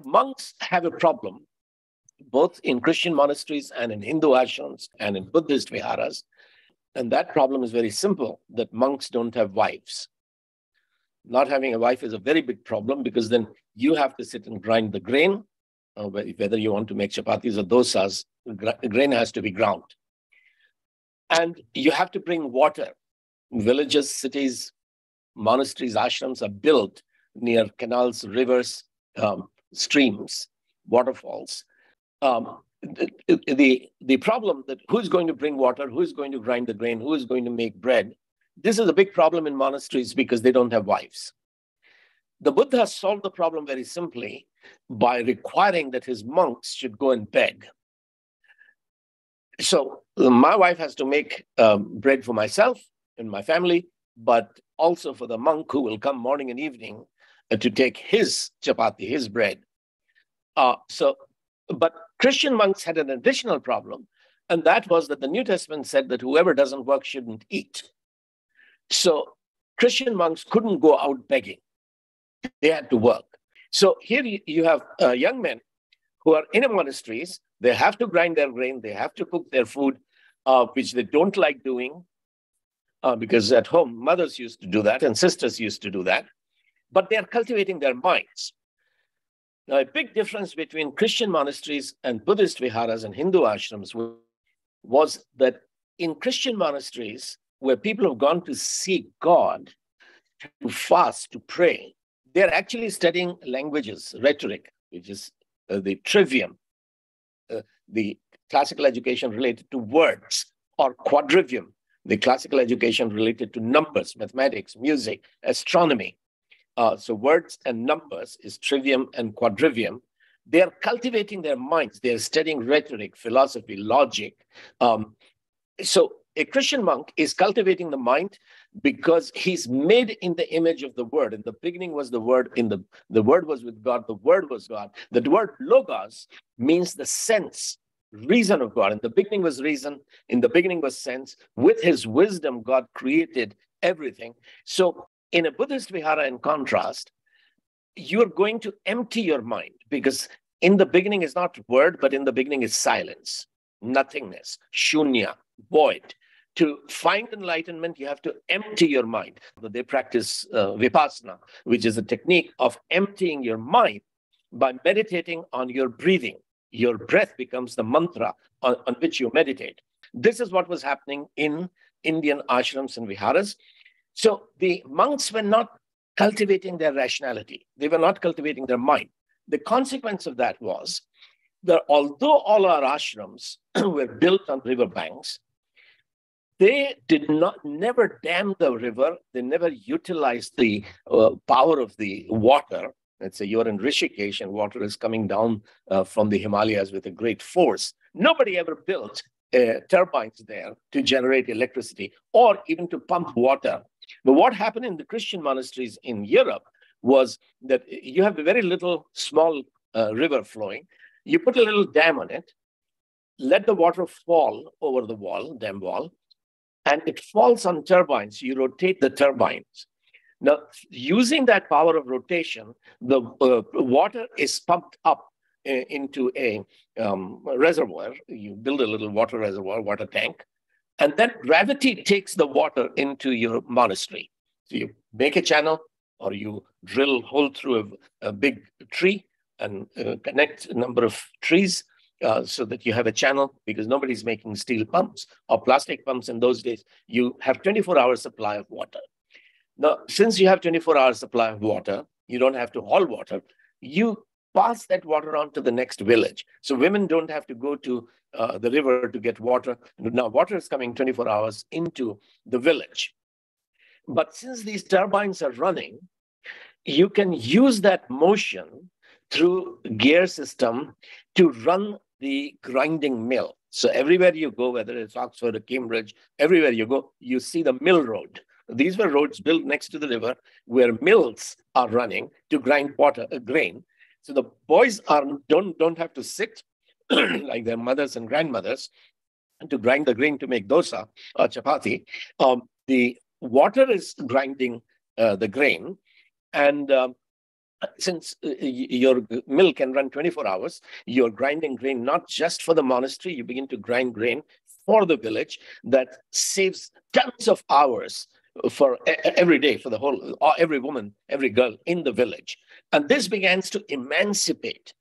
monks have a problem, both in Christian monasteries and in Hindu ashrams and in Buddhist viharas. And that problem is very simple, that monks don't have wives. Not having a wife is a very big problem, because then you have to sit and grind the grain, whether you want to make chapatis or dosas, the grain has to be ground. And you have to bring water. Villages, cities, monasteries, ashrams are built near canals, rivers, streams, waterfalls. The problem that who's going to bring water, who's going to grind the grain, who is going to make bread, this is a big problem in monasteries because they don't have wives. The Buddha solved the problem very simply by requiring that his monks should go and beg. So my wife has to make bread for myself and my family, but also for the monk who will come morning and evening to take his chapati, his bread. But Christian monks had an additional problem, and that was that the New Testament said that whoever doesn't work shouldn't eat. So Christian monks couldn't go out begging. They had to work. So here you have young men who are in monasteries. They have to grind their grain. They have to cook their food, which they don't like doing, because at home, mothers used to do that and sisters used to do that. But they are cultivating their minds. Now, a big difference between Christian monasteries and Buddhist viharas and Hindu ashrams was that in Christian monasteries, where people have gone to seek God, to fast, to pray, they're actually studying languages, rhetoric, which is the trivium, the classical education related to words, or quadrivium, the classical education related to numbers, mathematics, music, astronomy. So words and numbers is trivium and quadrivium. They are cultivating their minds. They are studying rhetoric, philosophy, logic. So a Christian monk is cultivating the mind because he's made in the image of the Word. In the beginning was the Word. The Word was with God. The Word was God. The word logos means the sense, reason of God. In the beginning was reason. In the beginning was sense. With his wisdom, God created everything. So in a Buddhist vihara, in contrast, you're going to empty your mind, because in the beginning is not word, but in the beginning is silence, nothingness, shunya, void. To find enlightenment, you have to empty your mind. They practice vipassana, which is a technique of emptying your mind by meditating on your breathing. Your breath becomes the mantra on which you meditate. This is what was happening in Indian ashrams and viharas. So the monks were not cultivating their rationality. They were not cultivating their mind. The consequence of that was that although all our ashrams were built on river banks, they did never dam the river. They never utilized the power of the water. Let's say you're in Rishikesh and water is coming down from the Himalayas with a great force. Nobody ever built turbines there to generate electricity or even to pump water. But what happened in the Christian monasteries in Europe was that you have a very little small river flowing. You put a little dam on it, let the water fall over the wall, dam wall, and it falls on turbines. You rotate the turbines. Now, using that power of rotation, the water is pumped up into a reservoir. You build a little water reservoir, water tank, and then gravity takes the water into your monastery. So you make a channel, or you drill a hole through a big tree and connect a number of trees so that you have a channel, because nobody's making steel pumps or plastic pumps in those days. You have 24-hour supply of water. Now, since you have 24-hour supply of water, you don't have to haul water. You pass that water on to the next village. So women don't have to go to the river to get water. Now, water is coming 24 hours into the village. But since these turbines are running, you can use that motion through gear system to run the grinding mill. So everywhere you go, whether it's Oxford or Cambridge, everywhere you go, you see the mill road. These were roads built next to the river where mills are running to grind grain. So the boys don't have to sit like their mothers and grandmothers to grind the grain to make dosa or chapati. The water is grinding the grain, and since your mill can run 24 hours, you're grinding grain not just for the monastery, you begin to grind grain for the village. That saves tons of hours for every day for the whole, every woman, every girl in the village. And this begins to emancipate.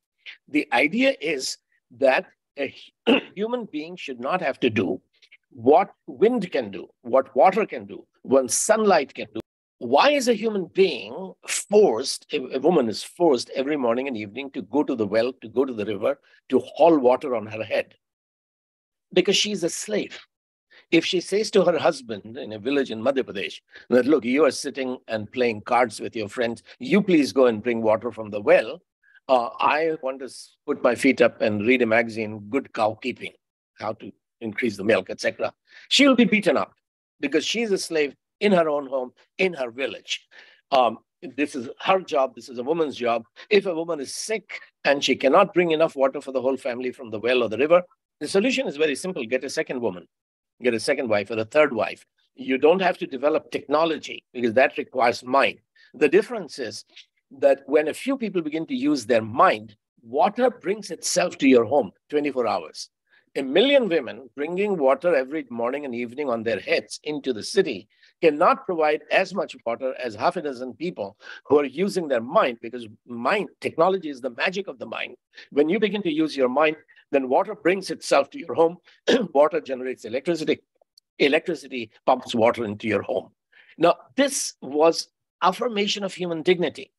The idea is that a human being should not have to do what wind can do, what water can do, what sunlight can do. Why is a human being forced, a woman is forced every morning and evening to go to the well, to go to the river, to haul water on her head? Because she's a slave. If she says to her husband in a village in Madhya Pradesh that, look, you are sitting and playing cards with your friends, you please go and bring water from the well. I want to put my feet up and read a magazine, Good Cow Keeping, how to increase the milk, etc. She'll be beaten up because she's a slave in her own home, in her village. This is her job. This is a woman's job. If a woman is sick and she cannot bring enough water for the whole family from the well or the river, the solution is very simple. Get a second woman, get a second wife or a third wife. You don't have to develop technology because that requires mind. The difference is that when a few people begin to use their mind, water brings itself to your home 24 hours. 1 million women bringing water every morning and evening on their heads into the city cannot provide as much water as half a dozen people who are using their mind, because mind, technology is the magic of the mind. When you begin to use your mind, then water brings itself to your home. Water generates electricity. Electricity pumps water into your home. Now, this was affirmation of human dignity.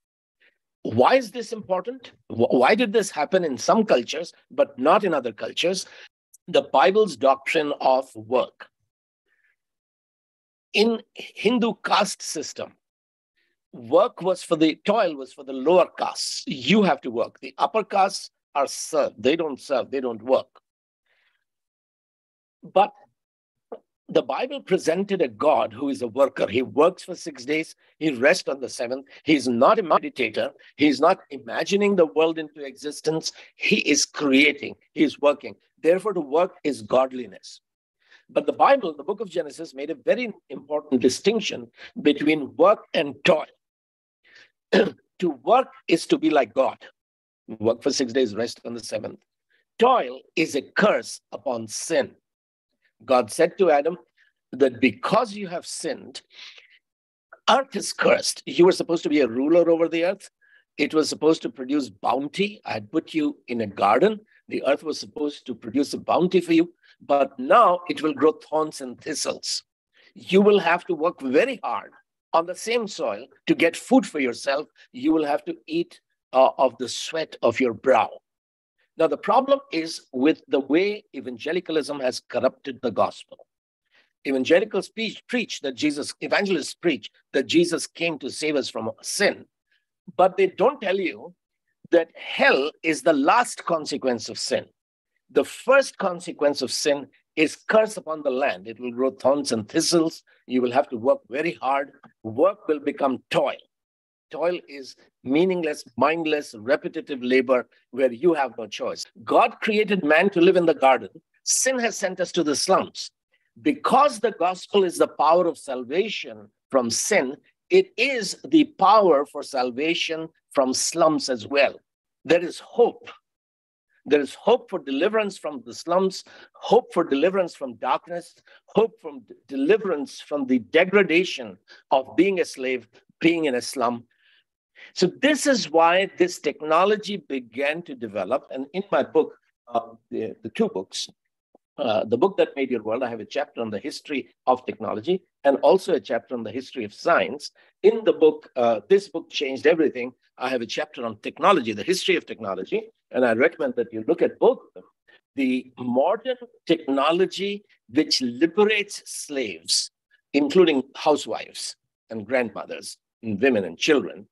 Why is this important? Why did this happen in some cultures, but not in other cultures? The Bible's doctrine of work. In Hindu caste system, toil was for the lower castes. You have to work. The upper castes are served. They don't serve, they don't work. But the Bible presented a God who is a worker. He works for 6 days. He rests on the seventh. He's not a meditator. He's not imagining the world into existence. He is creating. He is working. Therefore, to work is godliness. But the Bible, the book of Genesis, made a very important distinction between work and toil. To work is to be like God. Work for 6 days, rest on the seventh. Toil is a curse upon sin. God said to Adam that because you have sinned, earth is cursed. You were supposed to be a ruler over the earth. It was supposed to produce bounty. I had put you in a garden. The earth was supposed to produce a bounty for you, but now it will grow thorns and thistles. You will have to work very hard on the same soil to get food for yourself. You will have to eat of the sweat of your brow. Now, the problem is with the way evangelicalism has corrupted the gospel. Evangelists preach that Jesus came to save us from sin, but they don't tell you that hell is the last consequence of sin. The first consequence of sin is curse upon the land. It will grow thorns and thistles. You will have to work very hard. Work will become toil. Toil is meaningless, mindless, repetitive labor where you have no choice. God created man to live in the garden. Sin has sent us to the slums. Because the gospel is the power of salvation from sin, it is the power for salvation from slums as well. There is hope. There is hope for deliverance from the slums, hope for deliverance from darkness, hope from deliverance from the degradation of being a slave, being in a slum. So this is why this technology began to develop. And in my book, the two books, the book that made your world, I have a chapter on the history of technology and also a chapter on the history of science. In the book, this book changed everything. I have a chapter on technology, the history of technology, and I recommend that you look at both of them. The modern technology which liberates slaves, including housewives and grandmothers and women and children,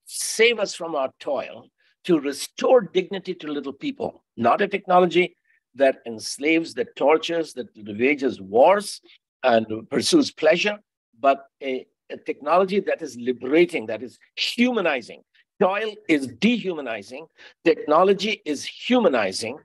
save us from our toil to restore dignity to little people, not a technology that enslaves, that tortures, that wages wars and pursues pleasure, but a technology that is liberating, that is humanizing. Toil is dehumanizing. Technology is humanizing.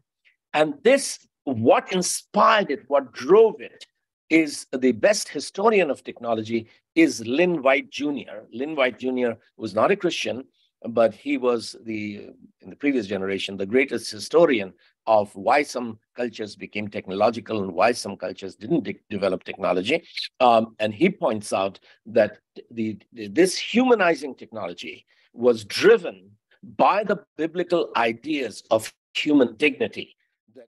And this, what inspired it, what drove it, is the best historian of technology is Lynn White Jr. Lynn White Jr. was not a Christian, but he was in the previous generation, the greatest historian of why some cultures became technological and why some cultures didn't develop technology. And he points out that this humanizing technology was driven by the biblical ideas of human dignity.